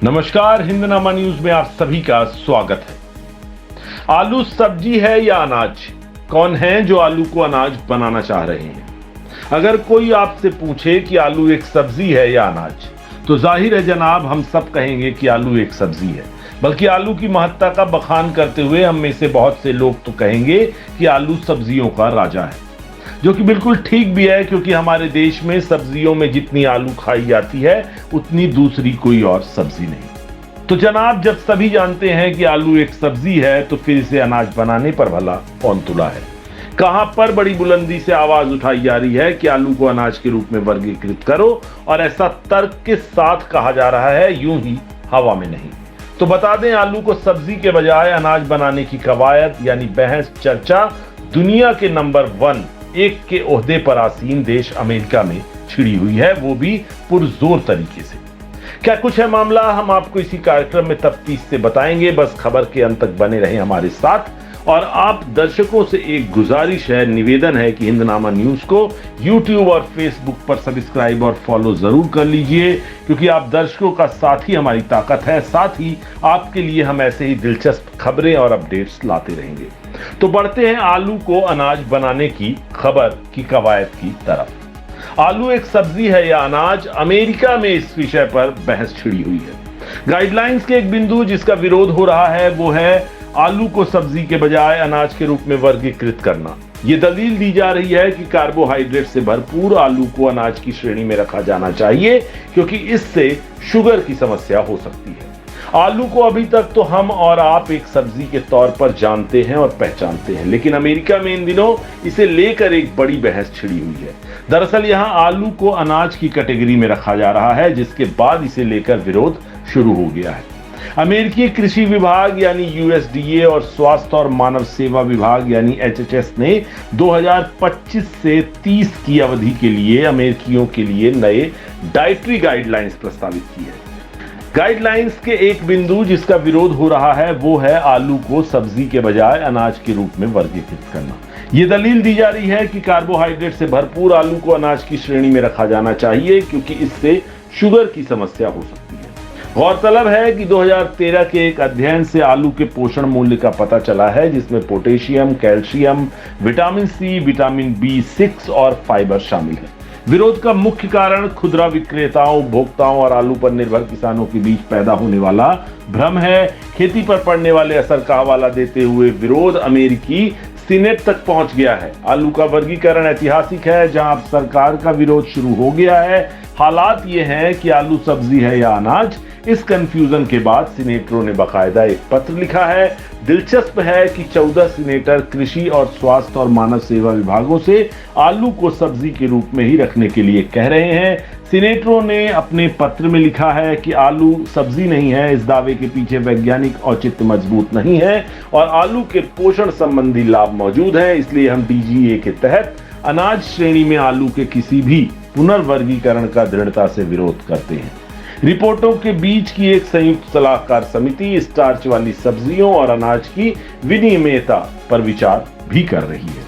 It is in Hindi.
नमस्कार, हिंदनामा न्यूज में आप सभी का स्वागत है। आलू सब्जी है या अनाज? कौन है जो आलू को अनाज बनाना चाह रहे हैं? अगर कोई आपसे पूछे कि आलू एक सब्जी है या अनाज, तो जाहिर है जनाब, हम सब कहेंगे कि आलू एक सब्जी है। बल्कि आलू की महत्ता का बखान करते हुए हम में से बहुत से लोग तो कहेंगे कि आलू सब्जियों का राजा है, जो कि बिल्कुल ठीक भी है, क्योंकि हमारे देश में सब्जियों में जितनी आलू खाई जाती है उतनी दूसरी कोई और सब्जी नहीं। तो जनाब, जब सभी जानते हैं कि आलू एक सब्जी है, तो फिर इसे अनाज बनाने पर भला कौन तुला है? कहां पर बड़ी बुलंदी से आवाज उठाई जा रही है कि आलू को अनाज के रूप में वर्गीकृत करो, और ऐसा तर्क के साथ कहा जा रहा है, यूं ही हवा में नहीं। तो बता दें, आलू को सब्जी के बजाय अनाज बनाने की कवायद यानी बहस चर्चा दुनिया के नंबर 1 के ओहदे पर आसीन देश अमेरिका में छिड़ी हुई है, वो भी पुरजोर तरीके से। क्या कुछ है मामला, हम आपको इसी कार्यक्रम में तफ्तीश से बताएंगे। बस खबर के अंत तक बने रहें हमारे साथ। और आप दर्शकों से एक गुजारिश है, निवेदन है कि हिंदनामा न्यूज को YouTube और Facebook पर सब्सक्राइब और फॉलो जरूर कर लीजिए, क्योंकि आप दर्शकों का साथ ही हमारी ताकत है। साथ ही आपके लिए हम ऐसे ही दिलचस्प खबरें और अपडेट्स लाते रहेंगे। तो बढ़ते हैं आलू को अनाज बनाने की खबर की कवायद की तरफ। आलू एक सब्जी है या अनाज? अमेरिका में इस विषय पर बहस छिड़ी हुई है। गाइडलाइंस के एक बिंदु जिसका विरोध हो रहा है वो है आलू को सब्जी के बजाय अनाज के रूप में वर्गीकृत करना। ये दलील दी जा रही है कि कार्बोहाइड्रेट से भरपूर आलू को अनाज की श्रेणी में रखा जाना चाहिए, क्योंकि इससे शुगर की समस्या हो सकती है। आलू को अभी तक तो हम और आप एक सब्जी के तौर पर जानते हैं और पहचानते हैं, लेकिन अमेरिका में इन दिनों इसे लेकर एक बड़ी बहस छिड़ी हुई है। दरअसल यहां आलू को अनाज की कैटेगरी में रखा जा रहा है, जिसके बाद इसे लेकर विरोध शुरू हो गया है। अमेरिकी कृषि विभाग यानी USDA और स्वास्थ्य और मानव सेवा विभाग यानी HHS ने 2025 से 30 की अवधि के लिए अमेरिकियों के लिए नए डाइटरी गाइडलाइंस प्रस्तावित की है। गाइडलाइंस के एक बिंदु जिसका विरोध हो रहा है वो है आलू को सब्जी के बजाय अनाज के रूप में वर्गीकृत करना। ये दलील दी जा रही है कि कार्बोहाइड्रेट से भरपूर आलू को अनाज की श्रेणी में रखा जाना चाहिए, क्योंकि इससे शुगर की समस्या हो सकती है। गौरतलब है कि 2013 के एक अध्ययन से आलू के पोषण मूल्य का पता चला है, जिसमें potassium, calcium, vitamin C, vitamin B6 और फाइबर शामिल है। विरोध का मुख्य कारण खुदरा विक्रेताओं, उपभोक्ताओं और आलू पर निर्भर किसानों के बीच पैदा होने वाला भ्रम है। खेती पर पड़ने वाले असर का हवाला देते हुए विरोध अमेरिकी सीनेट तक पहुंच गया है। आलू का वर्गीकरण ऐतिहासिक है, जहां अब सरकार का विरोध शुरू हो गया है। हालात ये हैं कि आलू सब्जी है या अनाज, इस कंफ्यूजन के बाद सीनेटरों ने बाकायदा एक पत्र लिखा है। दिलचस्प है कि 14 सीनेटर कृषि और स्वास्थ्य और मानव सेवा विभागों से आलू को सब्जी के रूप में ही रखने के लिए कह रहे हैं। सीनेटरों ने अपने पत्र में लिखा है कि आलू सब्जी नहीं है, इस दावे के पीछे वैज्ञानिक औचित्य मजबूत नहीं है और आलू के पोषण संबंधी लाभ मौजूद है। इसलिए हम DGA के तहत अनाज श्रेणी में आलू के किसी भी पुनर्वर्गीकरण का दृढ़ता से विरोध करते हैं। रिपोर्टों के बीच की एक संयुक्त सलाहकार समिति स्टार्च वाली सब्जियों और अनाज की विनियमितता पर विचार भी कर रही है।